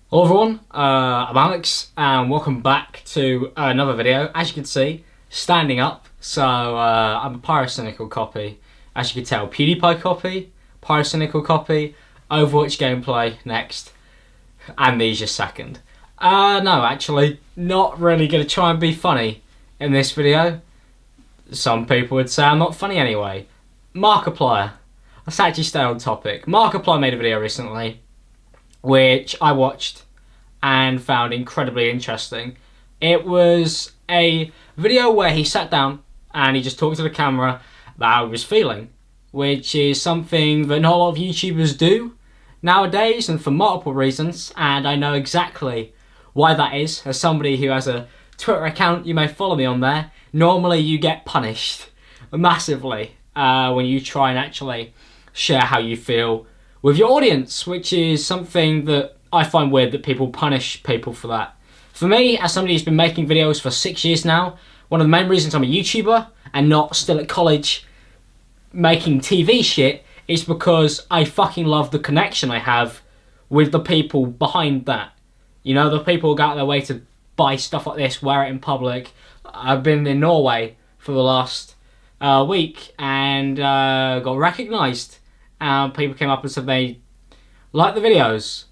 Hello everyone, I'm Alex and welcome back to another video. As you can see, standing up, so I'm a pyrocynical copy. As you can tell, PewDiePie copy, pyrocynical copy, Overwatch gameplay next, Amnesia second. No, actually, not really going to try and be funny in this video. Some people would say I'm not funny anyway. Markiplier. Let's actually stay on topic. Markiplier made a video recently which I watched and found incredibly interesting. It was a video where he sat down and he just talked to the camera about how he was feeling, which is something that not a lot of YouTubers do nowadays, and for multiple reasons, and I know exactly why that is. As somebody who has a Twitter account, you may follow me on there. Normally you get punished massively when you try and actually share how you feel with your audience, which is something that I find weird that people punish people for that. For me, as somebody who's been making videos for 6 years now, one of the main reasons I'm a YouTuber and not still at college making TV shit is because I fucking love the connection I have with the people behind that. You know, the people who go out of their way to buy stuff like this, wear it in public. I've been in Norway for the last week and got recognised. People came up and said they like the videos.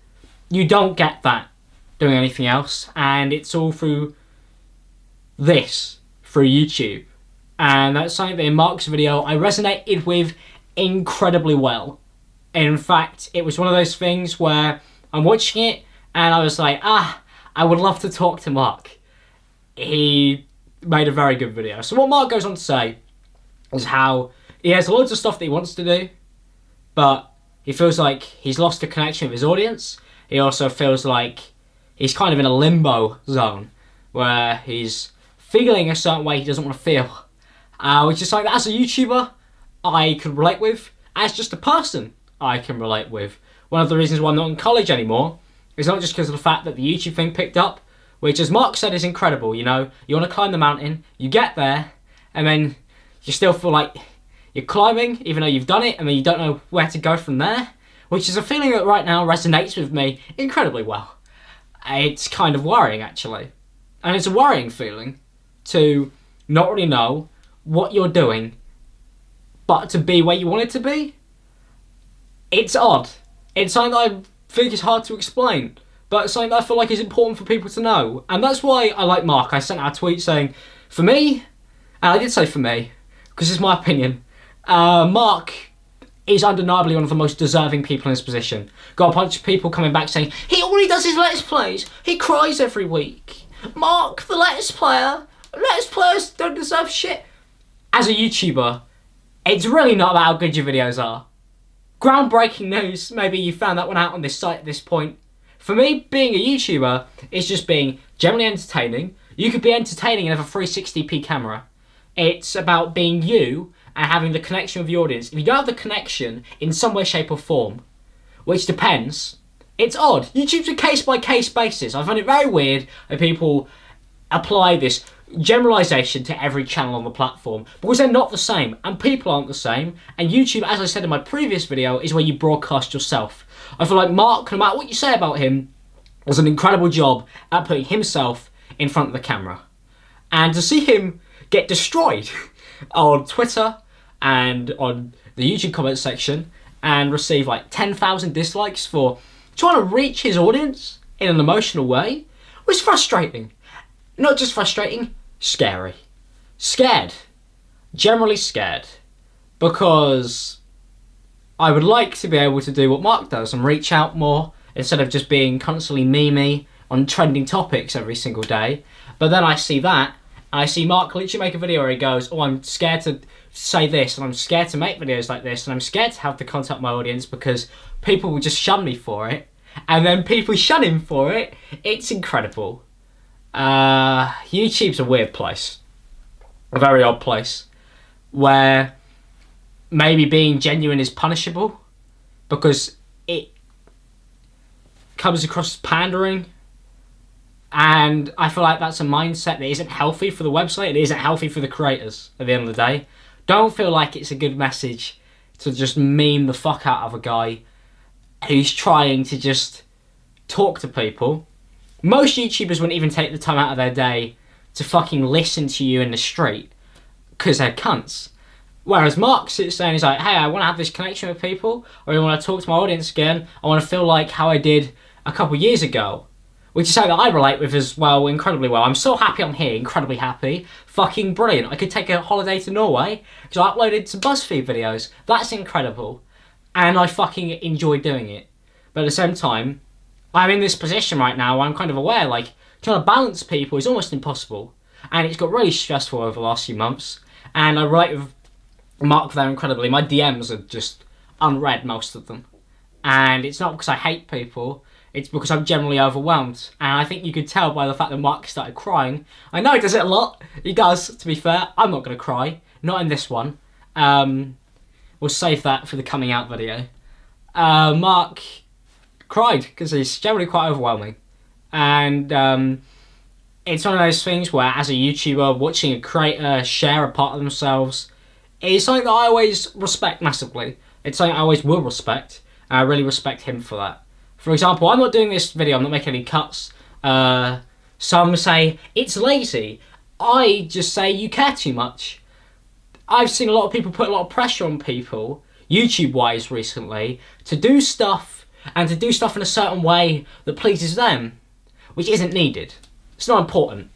You don't get that doing anything else, and it's all through this, through YouTube. And that's something that in Mark's video I resonated with incredibly well. In fact, it was one of those things where I'm watching it and I was like, I would love to talk to Mark. He made a very good video. So what Mark goes on to say is how he has loads of stuff that he wants to do, but he feels like he's lost the connection with his audience. He also feels like he's kind of in a limbo zone where he's feeling a certain way he doesn't want to feel. Which is something that as a YouTuber, I could relate with. As just a person, I can relate with. One of the reasons why I'm not in college anymore is not just because of the fact that the YouTube thing picked up, which as Mark said is incredible. You know, you want to climb the mountain, you get there, and then you still feel like you're climbing, even though you've done it, and then you don't know where to go from there, which is a feeling that right now resonates with me incredibly well. It's kind of worrying, actually. And it's a worrying feeling to not really know what you're doing, but to be where you want it to be. It's odd. It's something that I think is hard to explain, but it's something that I feel like is important for people to know. And that's why I like Mark. I sent out a tweet saying, for me, and I did say for me, because it's my opinion, Mark is undeniably one of the most deserving people in his position. Got a bunch of people coming back saying, all he does is Let's Plays. He cries every week. Mark, the Let's Player. Let's Players don't deserve shit. As a YouTuber, it's really not about how good your videos are. Groundbreaking news, maybe you found that one out on this site at this point. For me, being a YouTuber is just being generally entertaining. You could be entertaining and have a 360p camera. It's about being you and having the connection with the audience. If you don't have the connection in some way, shape or form, which depends, it's odd. YouTube's a case-by-case basis. I find it very weird that people apply this generalisation to every channel on the platform, because they're not the same, and people aren't the same, and YouTube, as I said in my previous video, is where you broadcast yourself. I feel like Mark, no matter what you say about him, does an incredible job at putting himself in front of the camera. And to see him get destroyed on Twitter and on the YouTube comment section and receive like 10,000 dislikes for trying to reach his audience in an emotional way was frustrating. Not just frustrating, scary. Scared. Generally scared. Because I would like to be able to do what Mark does and reach out more instead of just being constantly memey on trending topics every single day. But then I see that, and I see Mark literally make a video where he goes, I'm scared to say this, and I'm scared to make videos like this, and I'm scared to have to contact my audience because people will just shun me for it. And then people shun him for it. It's incredible. YouTube's a weird place. A very odd place. Where maybe being genuine is punishable because it comes across as pandering. And I feel like that's a mindset that isn't healthy for the website. It isn't healthy for the creators at the end of the day. Don't feel like it's a good message to just meme the fuck out of a guy who's trying to just talk to people. Most YouTubers wouldn't even take the time out of their day to fucking listen to you in the street because they're cunts. Whereas Mark sits there and he's like, hey, I want to have this connection with people, or I want to talk to my audience again. I want to feel like how I did a couple years ago. Which is something that I relate with as well, incredibly well. I'm so happy I'm here, incredibly happy. Fucking brilliant. I could take a holiday to Norway because I uploaded some BuzzFeed videos. That's incredible. And I fucking enjoy doing it. But at the same time, I'm in this position right now where I'm kind of aware, like, trying to balance people is almost impossible. And it's got really stressful over the last few months. And I relate with Mark there incredibly. My DMs are just unread, most of them. And it's not because I hate people, it's because I'm generally overwhelmed. And I think you could tell by the fact that Mark started crying. I know he does it a lot. He does, to be fair. I'm not going to cry. Not in this one. We'll save that for the coming out video. Mark cried because he's generally quite overwhelming. And it's one of those things where, as a YouTuber, watching a creator share a part of themselves is something that I always respect massively. It's something I always will respect. And I really respect him for that. For example, I'm not doing this video, I'm not making any cuts. Some say, it's lazy. I just say, you care too much. I've seen a lot of people put a lot of pressure on people, YouTube-wise recently, to do stuff, and to do stuff in a certain way that pleases them, which isn't needed. It's not important.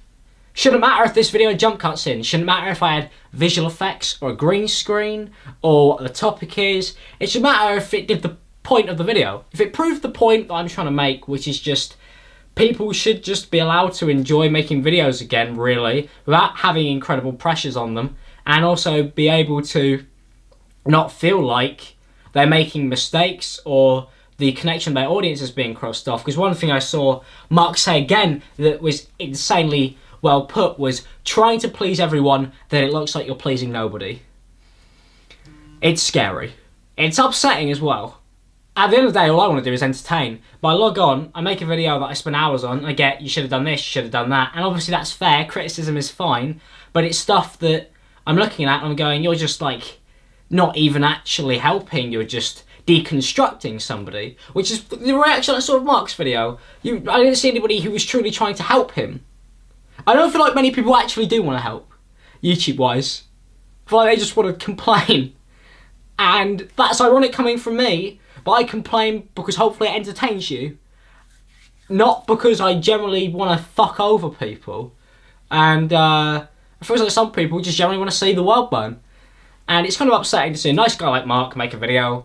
Shouldn't matter if this video had jump cuts in. Shouldn't matter if I had visual effects, or a green screen, or what the topic is. It should matter if it did the point of the video. If it proved the point that I'm trying to make, which is just people should just be allowed to enjoy making videos again, really, without having incredible pressures on them, and also be able to not feel like they're making mistakes or the connection of their audience is being crossed off. Because one thing I saw Mark say again that was insanely well put was, trying to please everyone, then it looks like you're pleasing nobody. It's scary. It's upsetting as well. At the end of the day, all I want to do is entertain. But I log on, I make a video that I spend hours on, I get, you should have done this, you should have done that. And obviously that's fair, criticism is fine. But it's stuff that I'm looking at and I'm going, you're just like, not even actually helping, you're just deconstructing somebody. Which is the reaction I saw of Mark's video. I didn't see anybody who was truly trying to help him. I don't feel like many people actually do want to help, YouTube-wise. I feel like they just want to complain. And that's ironic coming from me. But I complain because hopefully it entertains you. Not because I generally want to fuck over people. And it feels like some people just generally want to see the world burn. And it's kind of upsetting to see a nice guy like Mark make a video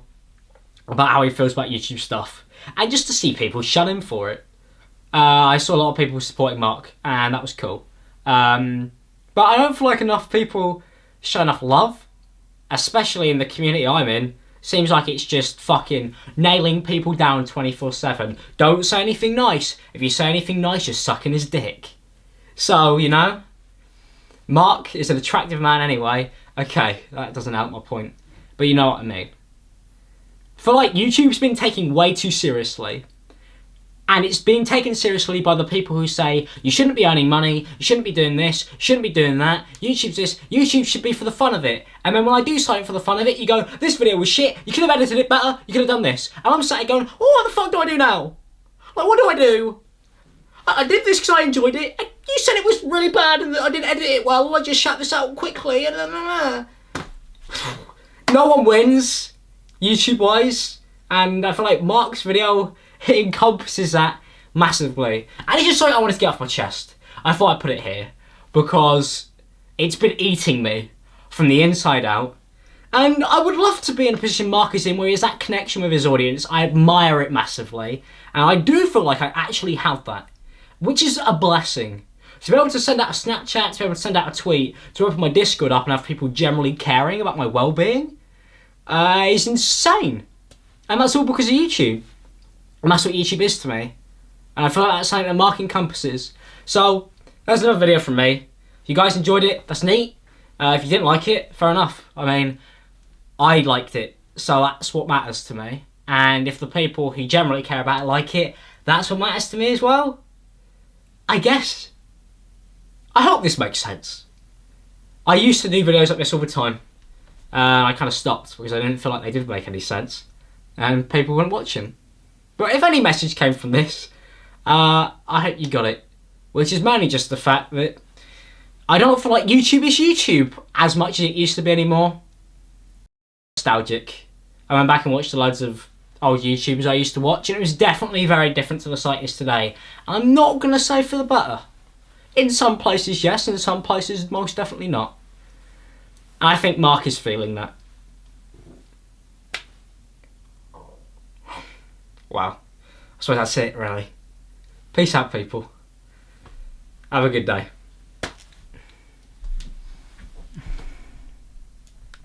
about how he feels about YouTube stuff. And just to see people shun him for it. I saw a lot of people supporting Mark, and that was cool. But I don't feel like enough people show enough love. Especially in the community I'm in. Seems like it's just fucking nailing people down 24/7. Don't say anything nice. If you say anything nice, you're sucking his dick. So, you know, Mark is an attractive man anyway. Okay, that doesn't help my point. But you know what I mean. I feel like YouTube's been taken way too seriously. And it's being taken seriously by the people who say, you shouldn't be earning money, you shouldn't be doing this, you shouldn't be doing that, YouTube's this, YouTube should be for the fun of it. And then when I do something for the fun of it, you go, this video was shit, you could have edited it better, you could have done this. And I'm sat here going, oh, what the fuck do I do now? Like, what do I do? I did this because I enjoyed it, and you said it was really bad and that I didn't edit it well, I just shut this out quickly, and no one wins, YouTube-wise, and I feel like Mark's video encompasses that massively. And it's just something I wanted to get off my chest. I thought I'd put it here because it's been eating me from the inside out. And I would love to be in a position Mark is in where he has that connection with his audience. I admire it massively. And I do feel like I actually have that, which is a blessing. To be able to send out a Snapchat, to be able to send out a tweet, to open my Discord up and have people generally caring about my well-being is insane. And that's all because of YouTube. And that's what YouTube is to me. And I feel like that's something that Mark encompasses. So, that's another video from me. If you guys enjoyed it, that's neat. If you didn't like it, fair enough. I mean, I liked it. So that's what matters to me. And if the people who generally care about it like it, that's what matters to me as well. I guess. I hope this makes sense. I used to do videos like this all the time. I kind of stopped because I didn't feel like they did make any sense. And people wouldn't watch them. But if any message came from this, I hope you got it. Which is mainly just the fact that I don't feel like YouTube is YouTube as much as it used to be anymore. Nostalgic. I went back and watched loads of old YouTubers I used to watch, and it was definitely very different to the site is today. I'm not going to say for the better. In some places, yes, in some places, most definitely not. And I think Mark is feeling that. Wow. I suppose that's it, really. Peace out, people. Have a good day.